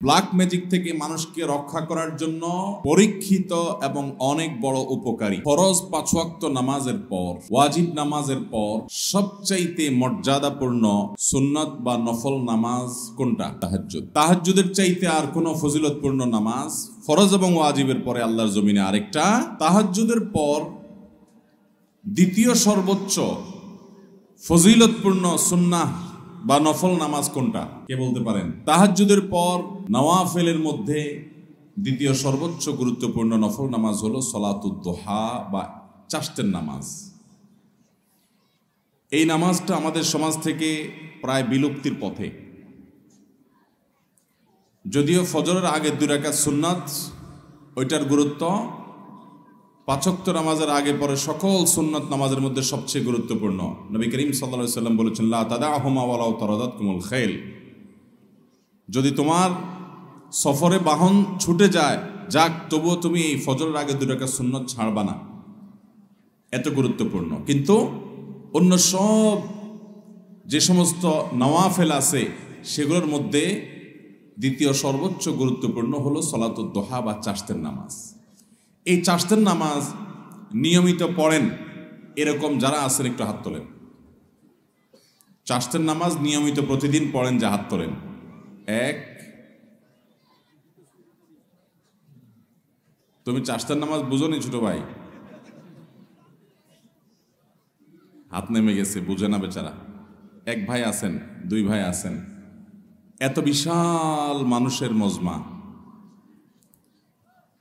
Black magic থেকে মানুষকে রক্ষা করার জন্য পরীক্ষিত এবং অনেক বড় উপকারী ফরজ 5 ওয়াক্ত নামাজের পর ওয়াজিব নামাজের পর সবচাইতে মর্যাদাপূর্ণ সুন্নাত বা নফল নামাজ কোনটা? তাহাজ্জুদ। তাহাজ্জুদের চাইতে আর কোনো ফজিলতপূর্ণ নামাজ ফরজ এবং ওয়াজিবের পরে আল্লাহর জমিনে আরেকটা। তাহাজ্জুদের পর দ্বিতীয় সর্বোচ্চ ফজিলতপূর্ণ সুন্নাহ বা নফল নামাজ কোনটা? কে বলতে পারেন? তাহাজ্জুদের পর নওয়াফেলের মধ্যে দ্বিতীয় সর্বোচ্চ গুরুত্বপূর্ণ নফল নামাজ হলো সলাতুদ দুহা বা চাশতের নামাজ। এই নামাজটা আমাদের সমাজ থেকে প্রায় বিলুপ্তির পথে। যদিও ফজরের আগে 2 রাকাত সুন্নাত, ওইটার গুরুত্ব 5 ওয়াক্ত নামাজের আগে পরে সকল সুন্নাত নামাজের মধ্যে সবচেয়ে গুরুত্বপূর্ণ। নবী করিম সাল্লাল্লাহু আলাইহি সাল্লাম বলেছেন, লা তাদাহুমা ওয়ালাউ তারাদাতকুমুল খাইল। যদি তোমার সফরে বাহন ছুটে যায় যাক, তবুও তুমি এই ফজরের আগে 2 রাকাত সুন্নাত ছাড়বা না, এত গুরুত্বপূর্ণ। কিন্তু অন্য সব যে সমস্ত নওয়াফেল আছে সেগুলোর মধ্যে দ্বিতীয় সর্বোচ্চ গুরুত্বপূর্ণ হলো সলাতুদ দুহা বা চাশতের নামাজ। এই চাশতের নামাজ নিয়মিত পড়েন এরকম যারা আছেন একটু হাত তোলেন। চাশতের নামাজ নিয়মিত প্রতিদিন পড়েন, যা হাত তোলেন। 1। তুমি চাশতের নামাজ বুঝো নি ছোট ভাই? হাত নেমে গেছে, বুঝে না বেচারা। 1 ভাই আছেন, 2 ভাই আছেন। এত বিশাল মানুষের মজমা,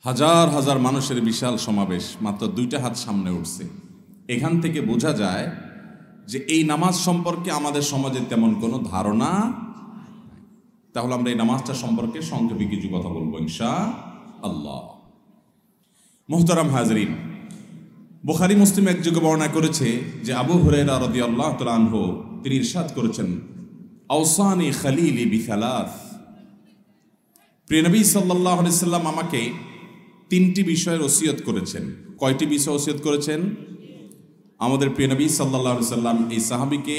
হাজার হাজার মানুষের বিশাল সমাবেশ, মাত্র 2টা হাত সামনে উঠছে। এখান থেকে বোঝা যায় যে এই নামাজ সম্পর্কে আমাদের সমাজে তেমন কোনো ধারণা। তাহলে আমরা এই নামাজটা সম্পর্কে সংক্ষেপে কিছু কথা বলবো ইনশাআল্লাহ। মুহতারাম হাজরিন, বুখারী মুসলিম এক যুগে বর্ণনা করেছে যে আবু হুরায়রা রাদিয়াল্লাহু তাআলা আনহু তিনি ইরশাদ করেছেন, আওসানি খলিলি বিসালাস। প্রিয় নবী সাল্লাল্লাহু আলাইহি সাল্লাম আমাকে 3টি বিষয়ের ওসিয়ত করেছেন। কয়টি বিষয় ওসিয়ত করেছেন? আমাদের প্রিয় নবী সাল্লাল্লাহু আলাইহি সাল্লাম এই সাহাবীকে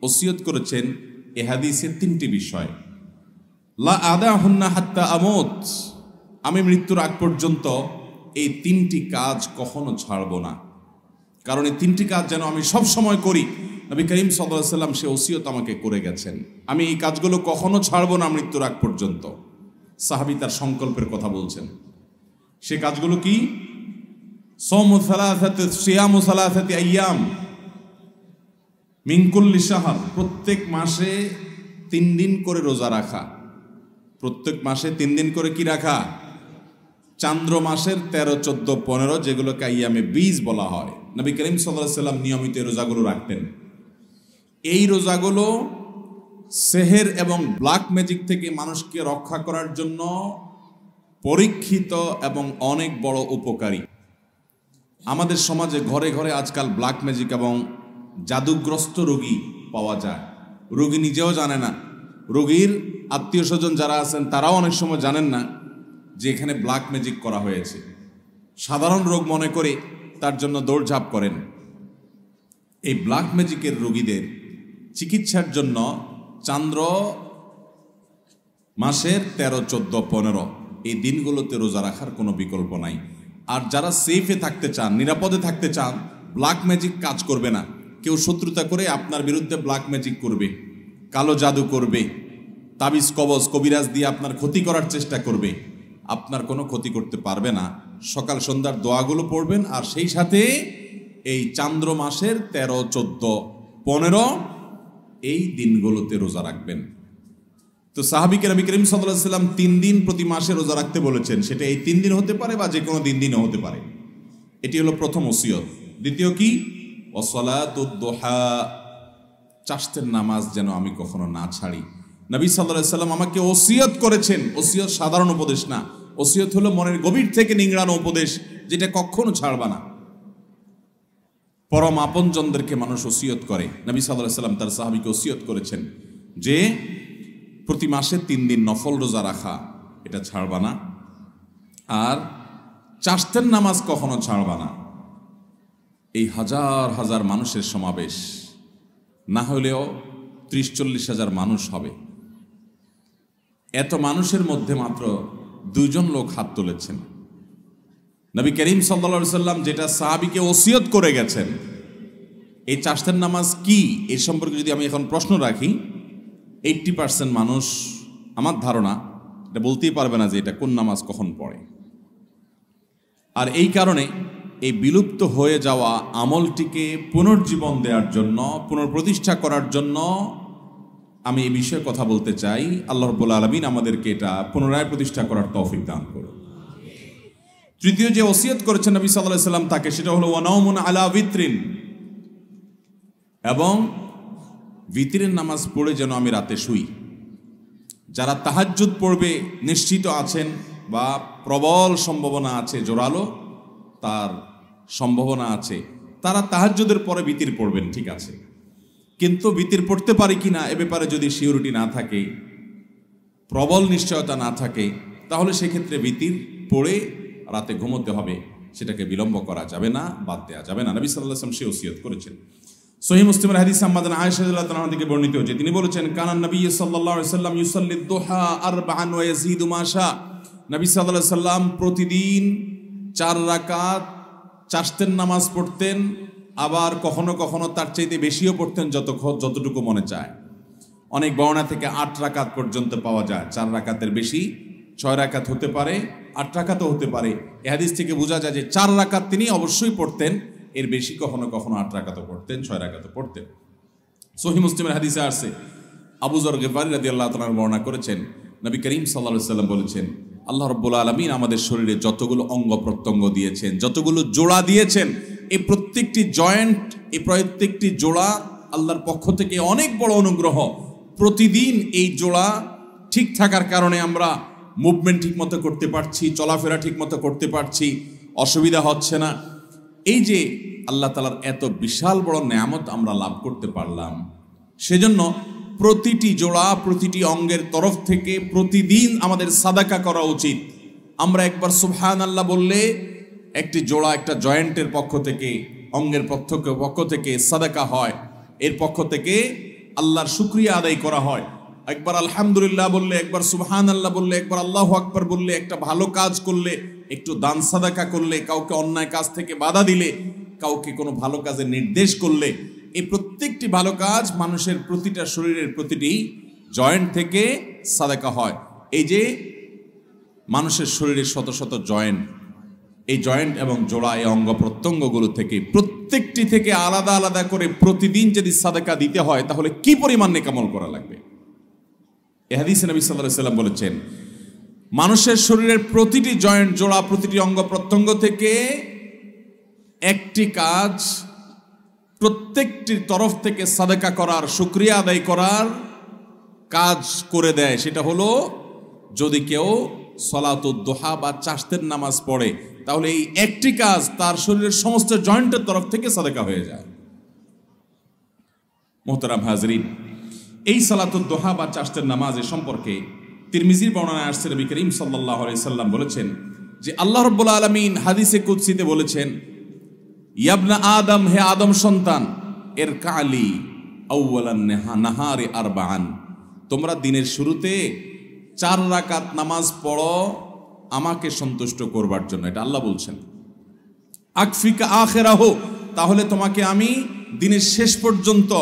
ওসিয়ত করেছেন এই হাদিসে 3টি বিষয়। লা আদাহুন্না হাত্তা আমুত, আমি মৃত্যুর আগ পর্যন্ত এই 3টি কাজ কখনো ছাড়ব না, কারণ এই 3টি কাজ যেন আমি সব সময় করি। নবী করিম সাল্লাল্লাহু আলাইহি সাল্লাম সে ওসিয়ত আমাকে করে গেছেন, আমি এই কাজগুলো কখনো ছাড়ব না মৃত্যুর আগ পর্যন্ত। সাহাবী তার সংকল্পের কথা বলছেন। সে কাজগুলো কি? সাওমু সালাসাতি সিয়ামু সালাসাতি আইয়াম মিন কুল্লি শাহর, প্রত্যেক মাসে 3 দিন করে রোজা রাখা। প্রত্যেক মাসে 3 দিন করে কি রাখা? চান্দ্র মাসের 13, 14, 15 যেগুলোকে আইয়ামে 20 বলা হয়। নবী করিম সাল্লাল্লাহু আলাইহি সাল্লাম নিয়মিত রোজাগুলো রাখতেন। এই রোজাগুলো সেহের এবং ব্ল্যাক ম্যাজিক থেকে মানুষকে রক্ষা করার জন্য পরীক্ষিত এবং অনেক বড় উপকারী। আমাদের সমাজে ঘরে ঘরে আজকাল ব্ল্যাক ম্যাজিক এবং জাদুগ্রস্ত রোগী পাওয়া যায়। রোগী নিজেও জানে না, রোগীর আত্মীয় স্বজন যারা আছেন তারাও অনেক সময় জানেন না যে এখানে ব্ল্যাক ম্যাজিক করা হয়েছে। সাধারণ রোগ মনে করে তার জন্য দৌড়ঝাঁপ করেন। এই ব্ল্যাক ম্যাজিকের রোগীদের চিকিৎসার জন্য চান্দ্র মাসের 13, 14, 15 এই দিনগুলোতে রোজা রাখার কোনো বিকল্প নাই। আর যারা সেফে থাকতে চান, নিরাপদে থাকতে চান, ব্ল্যাক ম্যাজিক কাজ করবে না। কেউ শত্রুতা করে আপনার বিরুদ্ধে ব্ল্যাক ম্যাজিক করবে, কালো জাদু করবে, তাবিজ কবজ কবিরাজ দিয়ে আপনার ক্ষতি করার চেষ্টা করবে, আপনার কোনো ক্ষতি করতে পারবে না। সকাল সন্ধ্যার দোয়াগুলো পড়বেন আর সেই সাথে এই চান্দ্র মাসের 13, 14, 15 এই দিনগুলোতে রোজা রাখবেন। তো সাহাবীকে নবী করিম সাল্লাল্লাহু আলাইহি সাল্লাম 3 দিন প্রতি মাসে রোজা রাখতে বলেছেন। সেটা এই 3 দিন হতে পারে বা যে কোনো দিনও হতে পারে। এটি হলো প্রথম ওসিয়ত। দ্বিতীয় কি? ওয়াসসালাতুদ দুহা, চাশতের নামাজ যেন আমি কখনো না ছাড়ি। নবী সাল্লাল্লাহু আলাইহি সাল্লাম আমাকে ওসিয়ত করেছেন। ওসিয়ত সাধারণ উপদেশ না, ওসিয়ত হলো মনের গভীর থেকে নিংড়ানো উপদেশ, যেটা কখনো ছাড়বা না। পরম আপনজনদেরকে মানুষ ওসিয়ত করে। নবী সাল্লাল্লাহু আলাইহি সাল্লাম তার সাহাবীকে ওসিয়ত করেছেন যে প্রতি মাসে 3 দিন নফল রোজা রাখা, এটা ছাড়বা না। আর চাশতের নামাজ কখনো ছাড়বা না। এই হাজার হাজার মানুষের সমাবেশ, না হলেও 30-40 হাজার মানুষ হবে। এত মানুষের মধ্যে মাত্র 2 জন লোক হাত তুলেছেন। নবী করিম সাল্লাল্লাহু আলাইহি সাল্লাম যেটা সাহাবীকে ওসিয়ত করে গেছেন, এই চাশতের নামাজ কি এর সম্পর্কে যদি আমি এখন প্রশ্ন রাখি, 80% মানুষ আমার ধারণা এটা বলতেই পারবে না যে এটা কোন নামাজ কখন পড়ে। আর এই কারণে এই বিলুপ্ত হয়ে যাওয়া আমলটিকে পুনর্জীবন দেওয়ার জন্য, পুনঃপ্রতিষ্ঠা করার জন্য আমি এই বিষয়ে কথা বলতে চাই। আল্লাহ রাব্বুল আলামিন আমাদেরকে এটা পুনরায় প্রতিষ্ঠা করার তৌফিক দান করুন। তৃতীয় যে ওসিয়ত করেছেন নবী সাল্লাল্লাহু আলাইহি সাল্লাম তাকে, সেটা হলো ওয়ানাউমুন আলা বিত্রিন, এবং বিতরের নামাজ পড়ে যেন আমি রাতে শুই। যারা তাহাজ্জুদ পড়বে নিশ্চিত আছেন বা প্রবল সম্ভাবনা আছে, জোরালো তার সম্ভাবনা আছে, তারা তাহাজ্জুদের পরে বিতির পড়বেন, ঠিক আছে। কিন্তু বিতির পড়তে পারি কিনা এ ব্যাপারে যদি সিউরিটি না থাকে, প্রবল নিশ্চয়তা না থাকে, তাহলে সেক্ষেত্রে বিতির পড়ে রাতে ঘুমোতে হবে, সেটাকে বিলম্ব করা যাবে না, বাদ দেওয়া যাবে না। নবী সাল্লাল্লাহু আলাইহি ওয়াসাল্লাম সে ওসিয়ত করেছেন। সহিহ মুসলিমের হাদিস আম্মাদান আয়েশা রাদিয়াল্লাহু তাআলা থেকে বর্ণিত যে তিনি বলেছেন, কানান নবী সাল্লাল্লাহু আলাইহি ওয়াসাল্লাম ইউসাল্লি দুহা আরবাআন ওয়া ইয়াজিদু মা শা। নবী সাল্লাল্লাহু আলাইহি ওয়াসাল্লাম প্রতিদিন 4 রাকাত চাশতের নামাজ পড়তেন, আবার কখনো কখনো তার চাইতে বেশিও পড়তেন যতটুকু মনে চায়। অনেক বর্ণনা থেকে 8 রাকাত পর্যন্ত পাওয়া যায়। 4 রাকাতের বেশি 6 রাকাত হতে পারে, 8 রাকাতও হতে পারে। এই হাদিস থেকে বোঝা যায় যে 4 রাকাত তিনি অবশ্যই পড়তেন, এর বেশি কখনো কখনো 8 রাকাতও পড়তেন, 6 রাকাতও পড়তেন। সহিহ মুসলিমের হাদিসে আসছে, আবু যর গিফারী রাদিয়াল্লাহু তাআলা বর্ণনা করেছেন, নবী করিম সাল্লাল্লাহু আলাইহি ওয়াসাল্লাম বলেছেন, আল্লাহ রাব্বুল আলামিন আমাদের শরীরে যতগুলো অঙ্গ প্রত্যঙ্গ দিয়েছেন, যতগুলো জোড়া দিয়েছেন, এই প্রত্যেকটি জয়েন্ট, এই প্রত্যেকটি জোড়া আল্লাহর পক্ষ থেকে অনেক বড় অনুগ্রহ। প্রতিদিন এই জোড়া ঠিক থাকার কারণে আমরা মুভমেন্ট ঠিক মতো করতে পারছি, চলাফেরা ঠিক মতো করতে পারছি, অসুবিধা হচ্ছে না। এই যে আল্লাহ তাআলার এত বিশাল বড় নেয়ামত আমরা লাভ করতে পারলাম, সেজন্য প্রতিটি জোড়া, প্রতিটি অঙ্গের তরফ থেকে প্রতিদিন আমাদের সাদাকা করা উচিত। আমরা একবার সুবহানাল্লাহ বললে একটি জোড়া, একটা জয়েন্টের পক্ষ থেকে, অঙ্গের পক্ষ থেকে সাদাকা হয়, এর পক্ষ থেকে আল্লাহর শুকরিয়া আদায় করা হয়। একবার আলহামদুলিল্লাহ বললে, একবার সুবহানাল্লাহ বললে, একবার আল্লাহু আকবার বললে, একটা ভালো কাজ করলে, একটু দান সাদাকা করলে, কাউকে অন্যায় কাজ থেকে বাধা দিলে, কাউকে কোনো ভালো কাজের নির্দেশ করলে, এই প্রত্যেকটি ভালো কাজ মানুষের প্রতিটা শরীরের প্রতিটি জয়েন্ট থেকে সাদাকা হয়। এই যে মানুষের শরীরের শত শত জয়েন্ট, এই জয়েন্ট এবং জোড়া, এই অঙ্গ প্রত্যঙ্গগুলো থেকে প্রত্যেকটি থেকে আলাদা আলাদা করে প্রতিদিন যদি সাদাকা দিতে হয়, তাহলে কি পরিমাণ নেকামল করা লাগবে। এই হাদিসে নবী সাল্লাল্লাহু আলাইহি ওয়াসাল্লাম বলেছেন, মানুষের শরীরের প্রতিটি জয়েন্ট, জোড়া, প্রতিটি অঙ্গ প্রত্যঙ্গ থেকে একটি কাজ প্রত্যেকটির তরফ থেকে সাদাকা করার, শুকরিয়া আদায় করার কাজ করে দেয়। সেটা হলো যদি কেউ সলাতুদ দুহা বা চাশতের নামাজ পড়ে, তাহলে এই একটি কাজ তার শরীরের সমস্ত জয়েন্টের তরফ থেকে সাদাকা হয়ে যায়। মুহতারাম হাজরিন, এই সালাতুদ দুহা বা চাশতের নামাজের সম্পর্কে তিরমিজির বর্ণনায় আসছে, নবী করিম সাল্লাল্লাহু আলাইহি সাল্লাম বলেছেন যে আল্লাহ রাব্বুল আলামিন হাদিসে কুদসিতে বলেছেন, ইয়াবনা আদম, হে আদম সন্তান, এর কালি আউয়ালান নাহারি আরবাআন, তোমরা দিনের শুরুতে 4 রাকাত নামাজ পড়ো আমাকে সন্তুষ্ট করবার জন্য। এটা আল্লাহ বলছেন। আকফিকা আখিরাহু, তাহলে তোমাকে আমি দিনের শেষ পর্যন্ত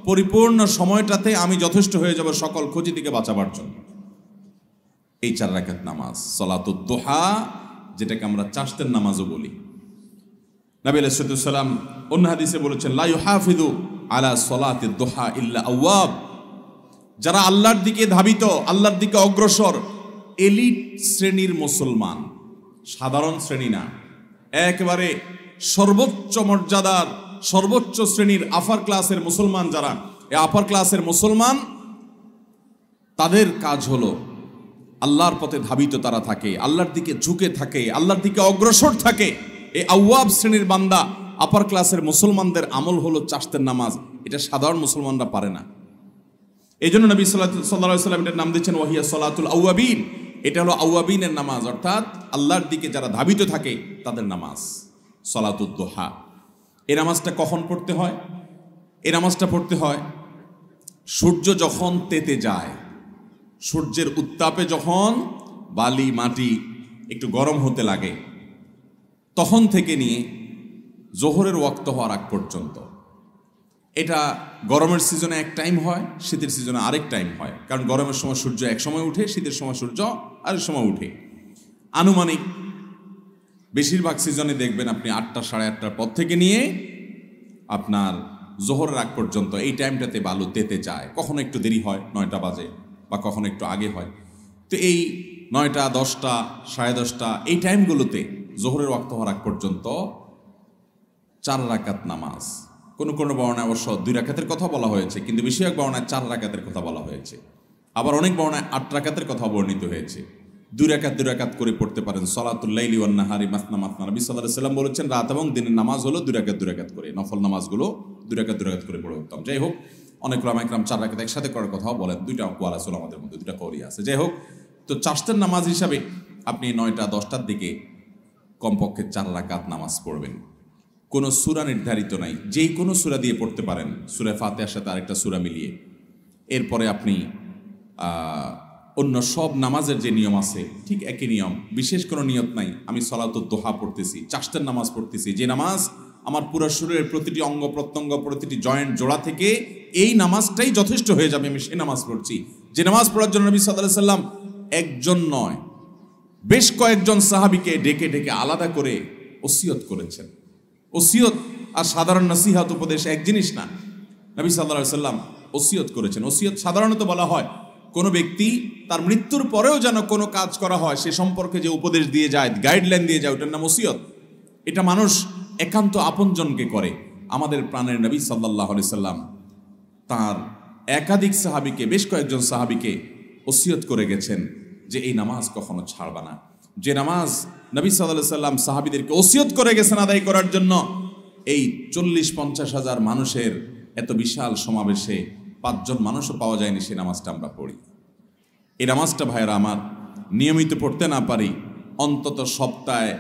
পরিপূর্ণ সময়টাতে আমি যথেষ্ট হয়ে যাব সকল ক্ষতি থেকে বাঁচাবার জন্য। এই 4 রাকাত নামাজ সালাতুদ দুহা, যেটাকে আমরা চাশতের নামাজও বলি। নবী আলাইহিস সালাম অন্য হাদিসে বলেছেন, লা ইউহাফিযু আলা সালাতিদ দুহা ইল্লা আওয়াব, যারা আল্লাহর দিকে ধাবিত, আল্লাহর দিকে অগ্রসর, এলিট শ্রেণীর মুসলমান, সাধারণ শ্রেণী না, একেবারে সর্বোচ্চ মর্যাদার, সর্বোচ্চ শ্রেণীর আপার ক্লাসের মুসলমান যারা, এই আপার ক্লাসের মুসলমান, তাদের কাজ হলো আল্লাহর পথে ধাবিত তারা থাকে, আল্লাহর দিকে ঝুঁকে থাকে, আল্লাহর দিকে অগ্রসর থাকে। এই আওয়াব শ্রেণীর বান্দা, আপার ক্লাসের মুসলমানদের আমল হলো চাশতের নামাজ। এটা সাধারণ মুসলমানরা পারে না। এই জন্য নবী সাল্লাল্লাহু আলাইহি ওয়াসাল্লাম এটার নাম দিচ্ছেন ওয়াহিয়া সালাতুল আওয়াবিন। এটা হলো আওয়াবিনের নামাজ, অর্থাৎ আল্লাহর দিকে যারা ধাবিত থাকে তাদের নামাজ সালাতুদ দুহা। এই নামাজটা কখন পড়তে হয়? এই নামাজটা পড়তে হয় সূর্য যখন তেতে যায়, সূর্যের উত্তাপে যখন বালি মাটি একটু গরম হতে লাগে তখন থেকে নিয়ে জোহরের ওয়াক্ত হওয়ার আগ পর্যন্ত, এটা গরমের সিজনে এক টাইম হয়, শীতের সিজনে আরেক টাইম হয়। কারণ গরমের সময় সূর্য এক সময় উঠে, শীতের সময় সূর্য আরেক সময় উঠে। আনুমানিক বেশিরভাগ সিজনে দেখবেন আপনি 8টা সাড়ে 8টার পর থেকে নিয়ে আপনার জোহরের আগ পর্যন্ত এই টাইমটাতে বালু তেতে যায়। কখনো একটু দেরি হয়, 9টা বাজে, বা কখনো একটু আগে হয়। তো এই 9টা 10টা সাড়ে 10টা এই টাইমগুলোতে জোহরের ওয়াক্ত হওয়ার আগ পর্যন্ত 4 রাকাত নামাজ, কোনো কোনো বর্ণায় অবশ্য 2 রাকাতের কথা বলা হয়েছে, কিন্তু বেশিরভাগ বর্ণায় 4 রাকাতের কথা বলা হয়েছে। আবার অনেক বর্ণায় 8 রাকাতের কথা বর্ণিত হয়েছে। 2 রাকাত করে পড়তে পারেন। সলাতুল লাইলি ওয়ান নাহারি মাসনা মাসনা, নবী সাল্লাল্লাহু আলাইহি ওয়াসাল্লাম বলেছেন রাত এবং দিনের নামাজ হলো 2 রাকাত করে, নফল নামাজগুলো 2 রাকাত করে পড়ে উত্তম। যাই হোক, অনেক উলামা ইকরাম 4 রাকাত একসাথে করার কথাও বলেন, 2টা কোয়াল আছে আমাদের মধ্যে, 2টা কওলি আছে। যাই হোক, তো চারটার নামাজ হিসাবে আপনি 9টা 10টার দিকে কমপক্ষে 4 রাকাত নামাজ পড়বেন। কোনো সূরা নির্ধারিত নাই, যেই কোনো সূরা দিয়ে পড়তে পারেন, সূরা ফাতিহার সাথে আরেকটা সূরা মিলিয়ে। এরপরে আপনি অন্য সব নামাজের যে নিয়ম আছে ঠিক একই নিয়ম, বিশেষ কোনো নিয়ত নাই। আমি সলাতুদ দোহা পড়তেছি, চারটার নামাজ পড়তেছি, যে নামাজ আমার পুরো শরীরের প্রতিটি অঙ্গ প্রত্যঙ্গ, প্রতিটি জয়েন্ট জোড়া থেকে এই নামাজটাই যথেষ্ট হয়ে যাবে, আমি সেই নামাজ পড়ছি। যে নামাজ পড়ার জন্য নবী সাল্লাল্লাহু আলাইহি ওয়াসাল্লাম একজন নয় বেশ কয়েকজন সাহাবীকে ডেকে ডেকে আলাদা করে ওসিয়ত করেছেন। ওসিয়ত আর সাধারণ নসিহত উপদেশ এক জিনিস না। নবী সাল্লাল্লাহু আলাইহি ওয়াসাল্লাম ওসিয়ত করেছেন। ওসিয়ত সাধারণত বলা হয় কোনো ব্যক্তি তার মৃত্যুর পরেও যেন কোনো কাজ করা হয় সে সম্পর্কে যে উপদেশ দিয়ে যায়, গাইডলাইন দিয়ে যায়, ওটার নাম ওসিয়ত। এটা মানুষ একান্ত আপনজনকে করে। আমাদের প্রাণের নবী সাল্লাল্লাহু আলাইহি সাল্লাম তার একাধিক সাহাবীকে, বেশ কয়েকজন সাহাবীকে ওসিয়ত করে গেছেন যে এই নামাজ কখনো ছাড়বা না। যে নামাজ নবী সাল্লাল্লাহু আলাইহি সাল্লাম সাহাবীদেরকে ওসিয়ত করে গেছেন আদায় করার জন্য, এই 40-50 হাজার মানুষের এত বিশাল সমাবেশে 5 জন মানুষও পাওয়া যায়নি সেই নামাজটা আমরা পড়ি। এই নামাজটা ভাইয়েরা আমার নিয়মিত পড়তে না পারি, অন্তত সপ্তাহে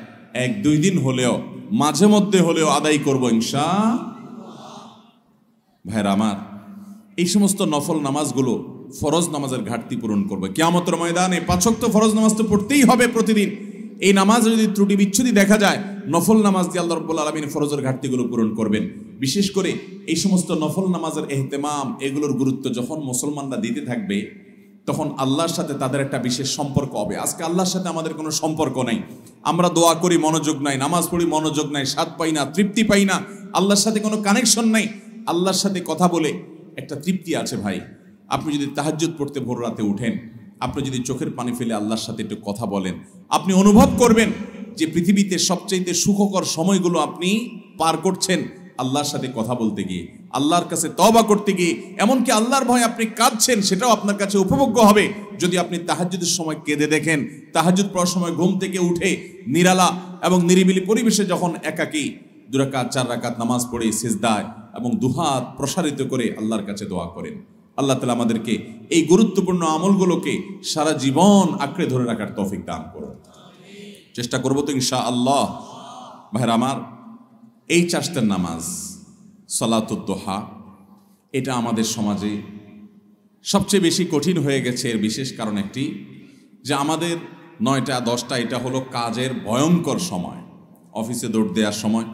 1-2 দিন হলেও, মাঝে মধ্যে হলেও আদায় করবো ইনশাআল্লাহ। ভাইয়েরা আমার, এই সমস্ত নফল নামাজগুলো ফরজ নামাজের ঘাটতি পূরণ করবে। কিয়ামতের ময়দানে 5 ওয়াক্ত ফরজ নামাজ তো পড়তেই হবে প্রতিদিন। এই নামাজে যদি ত্রুটি বিচ্ছুতি দেখা যায়, নফল নামাজ দিয়ে আল্লাহ রাব্বুল আলামিন ফরজের ঘাটতিগুলো পূরণ করবেন। বিশেষ করে এই সমস্ত নফল নামাজের ইহতিমাম, এগুলোর গুরুত্ব যখন মুসলমানরা দিতে থাকবে, তখন আল্লাহর সাথে তাদের একটা বিশেষ সম্পর্ক হবে। আজকে আল্লাহর সাথে আমাদের কোনো সম্পর্ক নাই, আমরা দোয়া করি মনোযোগ নাই, নামাজ পড়ি মনোযোগ নাই, স্বাদ পাই না, তৃপ্তি পাই না, আল্লাহর সাথে কোনো কানেকশন নাই। আল্লাহর সাথে কথা বলে একটা তৃপ্তি আছে ভাই। আপনি যদি তাহাজ্জুদ পড়তে ভোর রাতে উঠেন, আপনি যদি চোখের পানি ফেলে আল্লাহর সাথে একটু কথা বলেন, আপনি অনুভব করবেন যে পৃথিবীতে সবচেয়ে সুখকর সময়গুলো আপনি পার করছেন আল্লাহর সাথে কথা বলতে গিয়ে, আল্লাহর কাছে তওবা করতে গিয়ে। এমনকি আল্লাহর ভয়ে আপনি কাঁদছেন, সেটাও আপনার কাছে উপভোগ্য হবে যদি আপনি তাহাজ্জুদের সময় কেঁদে দেখেন। তাহাজ্জুদ পড়ার সময় ঘুম থেকে উঠে নিরালা এবং নিরিবিলি পরিবেশে যখন একাকী 2 রাকাত 4 রাকাত নামাজ পড়ে সিজদায় এবং দুহাত প্রসারিত করে আল্লাহর কাছে দোয়া করেন। আল্লাহ তাআলা আমাদেরকে এই গুরুত্বপূর্ণ আমলগুলোকে সারা জীবন আঁকড়ে ধরে রাখার তৌফিক দান করুন। চেষ্টা করব তো ইনশাআল্লাহ। ভাইরা আমার, এই চারটার নামাজ সালাতুদ দোহা, এটা আমাদের সমাজে সবচেয়ে বেশি কঠিন হয়ে গেছে। এর বিশেষ কারণ একটি, যে আমাদের 9টা 10টা এটা হলো কাজের ভয়ঙ্কর সময়, অফিসে দৌড় দেওয়ার সময়,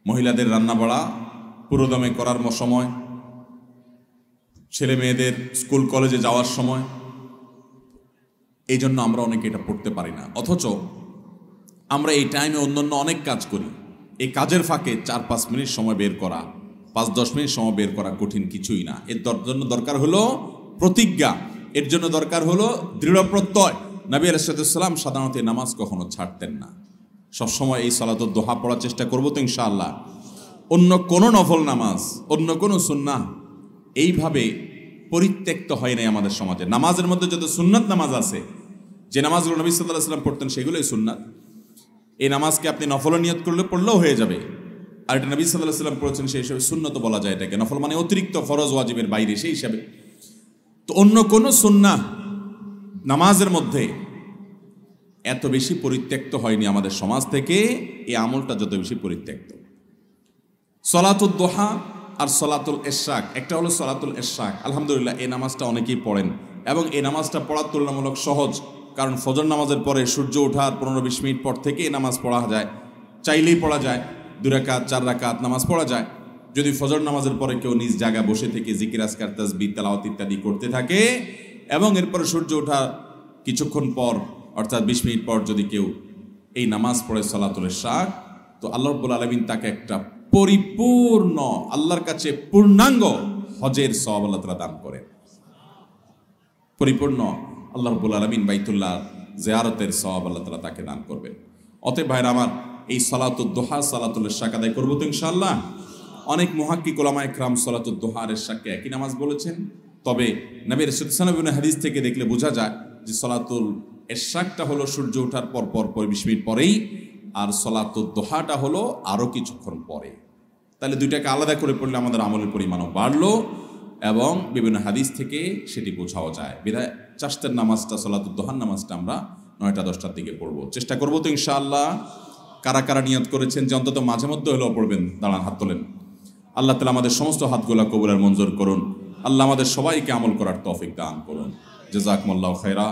মহিলাদের রান্নাবাড়া পুরোদমে করার সময়, ছেলে মেয়েদের স্কুল কলেজে যাওয়ার সময়। এই জন্য আমরা অনেকে এটা পড়তে পারি না। অথচ আমরা এই টাইমে অন্যান্য অনেক কাজ করি। এই কাজের ফাঁকে 4-5 মিনিট সময় বের করা, 5-10 মিনিট সময় বের করা কঠিন কিছুই না। এর জন্য দরকার হলো প্রতিজ্ঞা, এর জন্য দরকার হলো দৃঢ় প্রত্যয়। নবী আলাইহিস সালাম সাধারণত এই নামাজ কখনো ছাড়তেন না। সবসময় এই সালাতুদ দোহা পড়ার চেষ্টা করবো তো ইনশাআল্লাহ। অন্য কোনো নফল নামাজ, অন্য কোনো সুন্নাহ এইভাবে পরিত্যক্ত হয় নাই আমাদের সমাজে। নামাজের মধ্যে যত সুন্নাত নামাজ আছে, যে নামাজগুলো নবী সাল্লাল্লাহু আলাইহি ওয়াসাল্লাম পড়তেন, সেগুলোই সুন্নাত। এই নামাজকে আপনি নফল নিয়ত করলে পড়লেও হয়ে যাবে। আর এটা নবী সাল্লাল্লাহু আলাইহি ওয়াসাল্লাম পড়েছেন, সেই হিসাবে সুন্নত বলা যায় এটাকে। নফল মানে অতিরিক্ত ফরজ ওয়াজিবের বাইরে, সেই হিসাবে। তো অন্য কোনো সুন্নাহ নামাজের মধ্যে এত বেশি পরিত্যক্ত হয়নি আমাদের সমাজ থেকে, এই আমলটা যত বেশি পরিত্যক্ত। সলাতুদ দোহা আর সলাতুল ইশরাক, একটা হলো সলাতুল ইশরাক। আলহামদুলিল্লাহ এই নামাজটা অনেকেই পড়েন, এবং এই নামাজটা পড়ার তুলনামূলক সহজ, কারণ ফজর নামাজের পরে সূর্য ওঠার 15-20 মিনিট পর থেকে এই নামাজ পড়া যায়, চাইলেই পড়া যায়, 2 রাকাত 4 রাকাত নামাজ পড়া যায়। যদি ফজর নামাজের পরে কেউ নিজ জায়গায় বসে থেকে জিকির আজকার তাসবিহ তেলাওয়াত ইত্যাদি করতে থাকে এবং এরপরে সূর্য ওঠা কিছুক্ষণ পর অর্থাৎ 20 মিনিট পর যদি কেউ এই নামাজ পড়ে সালাতুল ইশরাক, তো আল্লাহ রাব্বুল আলামিন তাকে একটা পরিপূর্ণ, আল্লাহর কাছে পূর্ণাঙ্গ হজের সওয়াব আল্লাহ তাআলা দান করে। পরিপূর্ণ আল্লাহ রাব্বুল আলামিন বাইতুল্লাহ জিয়ারতের সওয়াব আল্লাহ তাআলা তাকে দান করবেন। অতএব ভাইরা আমার, এই সালাতুদ দুহা সালাতুল ইশরাক আদায় করব তো ইনশাআল্লাহ। অনেক মুহাক্কিক উলামা ইকরাম সালাতুদ দুহার ইশরাককে একই নামাজ বলেছেন, তবে নবী রাসূল সাল্লাল্লাহু আলাইহি ওয়াসাল্লামের হাদিস থেকে দেখলে বোঝা যায় যে সালাতুল ইশরাকটা হলো সূর্য ওঠার পর 20 মিনিট পরেই, আর সালাতুদ দুহাটা হলো আরও কিছুক্ষণ পরে। তাহলে দুইটাকে আলাদা করে পড়লে আমাদের আমলের পরিমাণও বাড়লো এবং বিভিন্ন হাদিস থেকে সেটি বোঝাও যায়। বিধায় চাষতের নামাজটা, সালাতুদ দুহার নামাজটা আমরা 9টা-10টার দিকে পড়ব, চেষ্টা করবো তো ইনশাআল্লাহ। কারা কারা নিয়ত করেছেন যে অন্তত মাঝে মধ্যে হলেও পড়বেন? দাঁড়ান, হাত তোলেন। আল্লাহ তাআলা আমাদের সমস্ত হাতগুলা কবুল আর মঞ্জুর করুন। আল্লাহ আমাদের সবাইকে আমল করার তৌফিক দান করুন। জাযাকুমুল্লাহু খায়রা।